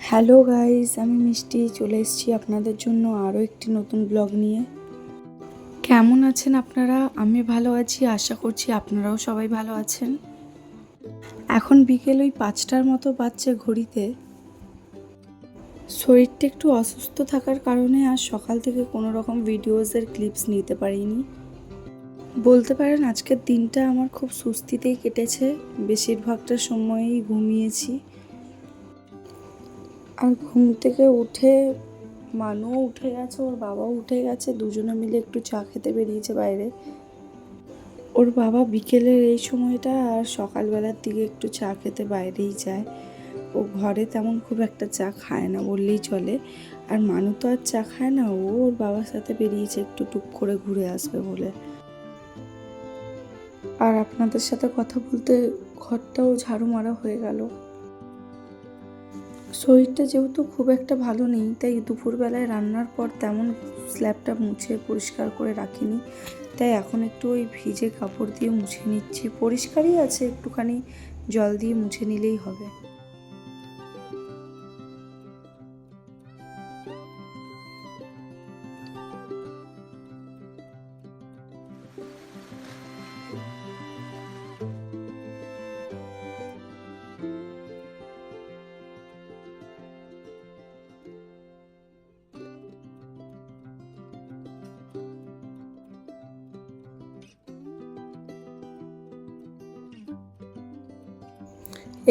Hello guys, আমি মিষ্টি চলে এসেছি আপনাদের জন্য আরও একটি নতুন ব্লগ নিয়ে। কেমন আছেন আপনারা? আমি ভালো আছি, আশা করছি আপনারাও সবাই ভালো আছেন। এখন বিকেল ওই 5টার মতো বাজছে ঘড়িতে। শরীরটা একটু অসুস্থ থাকার কারণে আজ সকাল থেকে কোনো রকম ভিডিওসের ক্লিপস নিতে পারিনি। বলতে পারেন আজকের দিনটা আমার খুব সুস্থিতেই কেটেছে, বেশিরভাগটা সময়ই ঘুমিয়েছি। আর ঘুম থেকে উঠে মানুও উঠে গেছে, ওর বাবাও উঠে গেছে, দুজনে মিলে একটু চা খেতে বেরিয়েছে বাইরে। ওর বাবা বিকেলের এই সময়টা আর সকালবেলার দিকে একটু চা খেতে বাইরেই যায়। ও ঘরে তেমন খুব একটা চা খায় না বললেই চলে। আর মানু তো আর চা খায় না, ও ওর বাবার সাথে বেরিয়েছে একটু টুক করে ঘুরে আসবে বলে। আর আপনাদের সাথে কথা বলতে ঘরটাও ঝাড়ু মারা হয়ে গেল। শরীরটা যেহেতু খুব একটা ভালো নেই, তাই দুপুরবেলায় রান্নার পর তেমন স্ল্যাবটা মুছে পরিষ্কার করে রাখিনি, তাই এখন একটু ওই ভিজে কাপড় দিয়ে মুছে নিচ্ছি। পরিষ্কারই আছে, একটুখানি জল দিয়ে মুছে নিলেই হবে।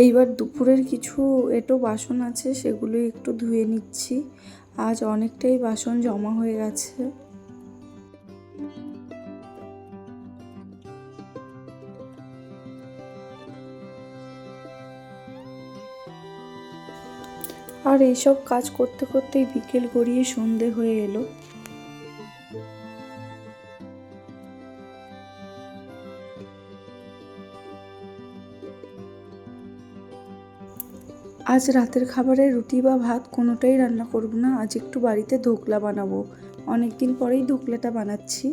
এইবার দুপুরের কিছু এঁটো বাসন আছে, সেগুলো একটু ধুয়ে নিচ্ছি। আজ অনেকটাই বাসন জমা হয়ে গেছে। আর এইসব কাজ করতে করতেই বিকেল গড়িয়ে সন্ধে হয়ে এলো। আজ রাতের খাবারে রুটি বা ভাত কোনোটাই রান্না করব না, আজ একটু বাড়িতে ধোকলা বানাবো। অনেক দিন পরেই ধোকলাটা বানাচ্ছি।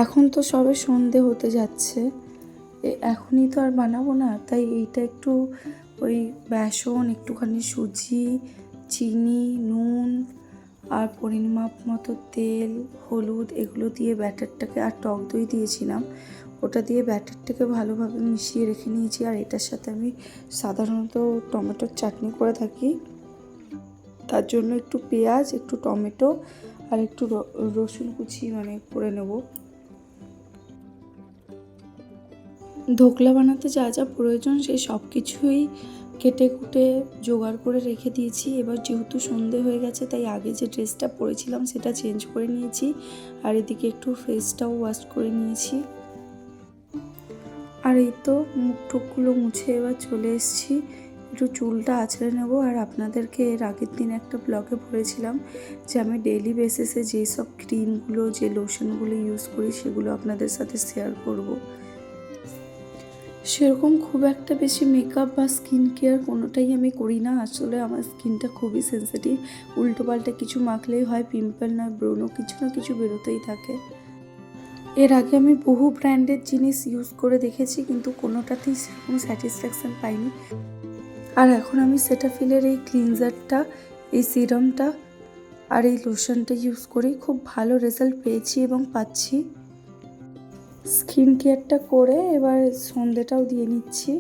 এখন তো সবে সন্ধে হতে যাচ্ছে, এখনই তো আর বানাবো না, তাই এইটা একটু ওই বেসন, একটুখানি সুজি, চিনি, নুন আর পরিমাপ মতো তেল, হলুদ এগুলো দিয়ে ব্যাটারটাকে, আর টক দই দিয়েছিলাম, ওটা দিয়ে ব্যাটারটাকে ভালোভাবে মিশিয়ে রেখে নিয়েছি। আর এটার সাথে আমি সাধারণত টমেটোর চাটনি করে থাকি, তার জন্য একটু পেঁয়াজ, একটু টমেটো আর একটু রসুন কুচি করে নেব। ধোকলা বানাতে যা যা প্রয়োজন সেই সব কিছুই কেটে কুটে জোগাড় করে রেখে দিয়েছি। এবার যেহেতু সন্ধে হয়ে গেছে, তাই আগে যে ড্রেসটা পরেছিলাম সেটা চেঞ্জ করে নিয়েছি, আর এদিকে একটু ফেসটাও ওয়াশ করে নিয়েছি। আর এই তো মুখ টুকগুলো মুছে এবার চলে এসেছি, একটু চুলটা আঁচড়ে নেব। আর আপনাদেরকে এর আগের দিন একটা ব্লগে বলেছিলাম যে আমি ডেইলি বেসিসে যেসব ক্রিমগুলো, যে লোশনগুলো ইউজ করি সেগুলো আপনাদের সাথে শেয়ার করব। সেরকম খুব একটা বেশি মেকআপ বা স্কিন কেয়ার কোনোটাই আমি করি না। আসলে আমার স্কিনটা খুবই সেন্সিটিভ, উল্টোপাল্টা কিছু মাখলেই হয় পিম্পল না ব্রণও কিছু না কিছু বেরোতেই থাকে। এর আগে আমি বহু ব্র্যান্ডের জিনিস ইউজ করে দেখেছি, কিন্তু কোনোটাতেই সেরকম স্যাটিসফ্যাকশান পাইনি। আর এখন আমি সেটাফিলের এই ক্লিনজারটা, এই সিরামটা আর এই লোশনটা ইউজ করি, খুব ভালো রেজাল্ট পেয়েছি এবং পাচ্ছি। স্কিন কেয়ারটা করে এবার সন্ধেটাও দিয়ে নিচ্ছি।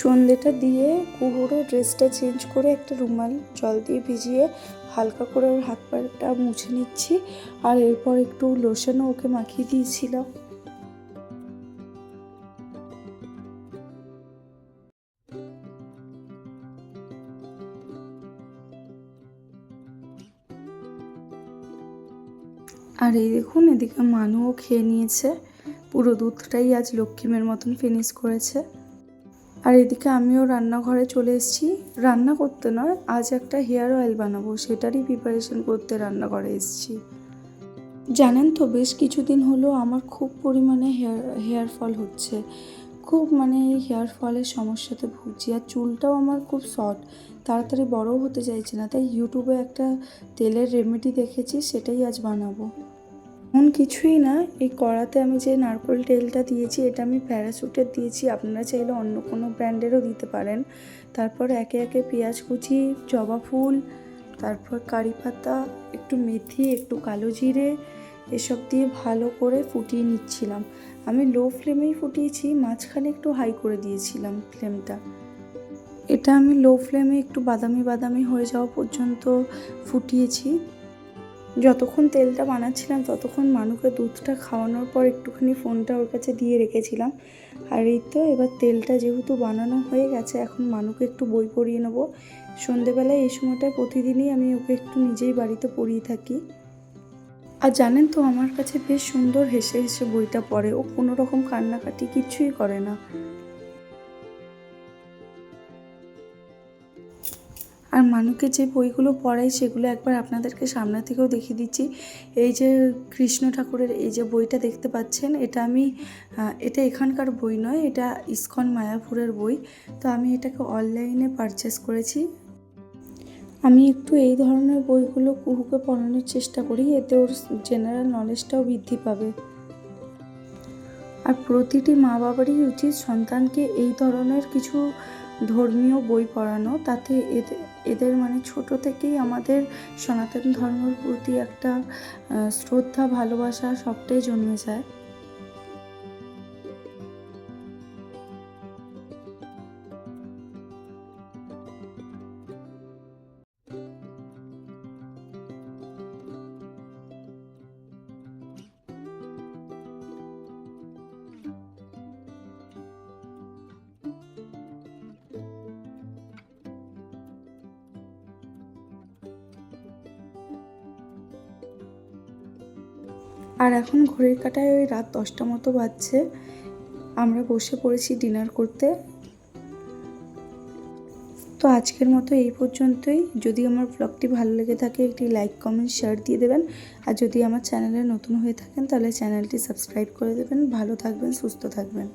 সন্ধেটা দিয়ে পুরো ড্রেসটা চেঞ্জ করে একটা রুমাল জল দিয়ে ভিজিয়ে হালকা করে ওর হাত পাটা মুছে নিচ্ছি। আর এরপর একটু লোশনও ওকে মাখিয়ে দিয়েছিলাম। আর এই দেখুন, এদিকে মানুও খেয়ে নিয়েছে, পুরো দুধটাই আজ লক্ষ্মীমের মতন ফিনিশ করেছে। আর এদিকে আমিও রান্নাঘরে চলে এসেছি, রান্না করতে নয়, আজ একটা হেয়ার অয়েল বানাবো, সেটারই প্রিপারেশন করতে রান্নাঘরে এসেছি। জানেন তো বেশ কিছুদিন হলো আমার খুব পরিমাণে হেয়ার ফল হচ্ছে, খুব মানে এই হেয়ার ফলের সমস্যাতে ভুগছি। আর চুলটাও আমার খুব শর্ট, তাড়াতাড়ি বড়ও হতে চাইছে না। তাই ইউটিউবে একটা তেলের রেমেডি দেখেছি, সেটাই আজ বানাবো। এমন কিছুই না, এই কড়াতে আমি যে নারকেল তেলটা দিয়েছি এটা আমি প্যারাশুটের দিয়েছি, আপনারা চাইলে অন্য কোনো ব্র্যান্ডেরও দিতে পারেন। তারপর একে একে পেঁয়াজ কুচি, জবা ফুল, তারপর কারি পাতা, একটু মেথি, একটু কালো জিরে, এসব দিয়ে ভালো করে ফুটিয়ে নিচ্ছিলাম। আমি লো ফ্লেমেই ফুটিয়েছি, মাঝখানে একটু হাই করে দিয়েছিলাম ফ্লেমটা। এটা আমি লো ফ্লেমে একটু বাদামি বাদামি হয়ে যাওয়া পর্যন্ত ফুটিয়েছি। যতক্ষণ তেলটা বানাচ্ছিলাম ততক্ষণ মানুকে দুধটা খাওয়ানোর পর একটুখানি ফোনটা ওর কাছে দিয়ে রেখেছিলাম। আর এই তো এবার তেলটা যেহেতু বানানো হয়ে গেছে, এখন মানুকে একটু বই পড়িয়ে নেবো। সন্ধেবেলায় এই সময়টায় প্রতিদিনই আমি ওকে একটু নিজেই বাড়িতে পড়িয়ে থাকি। আর জানেন তো আমার কাছে বেশ সুন্দর হেসে হেসে বইটা পড়ে, ও কোনো রকম কান্নাকাটি কিচ্ছুই করে না। আর মানুকে যে বইগুলো পড়াই সেগুলো একবার আপনাদেরকে সামনে থেকেও দেখিয়ে দিচ্ছি। এই যে কৃষ্ণ ঠাকুরের এই যে বইটা দেখতে পাচ্ছেন, এটা এখানকার বই নয়, এটা ইস্কন মায়াপুরের বই। তো আমি এটাকে অনলাইনে পারচেস করেছি। আমি একটু এই ধরনের বইগুলো কুহুকে পড়ানোর চেষ্টা করি, এতে ওর জেনারেল নলেজটাও বৃদ্ধি পাবে। আর প্রতিটি মা বাবারই উচিত সন্তানকে এই ধরনের কিছু ধর্মীয় বই পড়ানো, তাতে এদের মানে ছোট থেকেই আমাদের সনাতন ধর্মের প্রতি একটা শ্রদ্ধা, ভালোবাসা সবটাই জন্মে যায়। আর এখন ঘড়ির কাঁটায় ওই রাত 10টা মতো বাজছে, আমরা বসে পড়েছি ডিনার করতে। তো আজকের মতো এই পর্যন্তই। যদি আমার ব্লগটি ভালো লেগে থাকে একটি লাইক, কমেন্ট, শেয়ার দিয়ে দেবেন। আর যদি আমার চ্যানেলে নতুন হয়ে থাকেন তাহলে চ্যানেলটি সাবস্ক্রাইব করে দেবেন। ভালো থাকবেন, সুস্থ থাকবেন।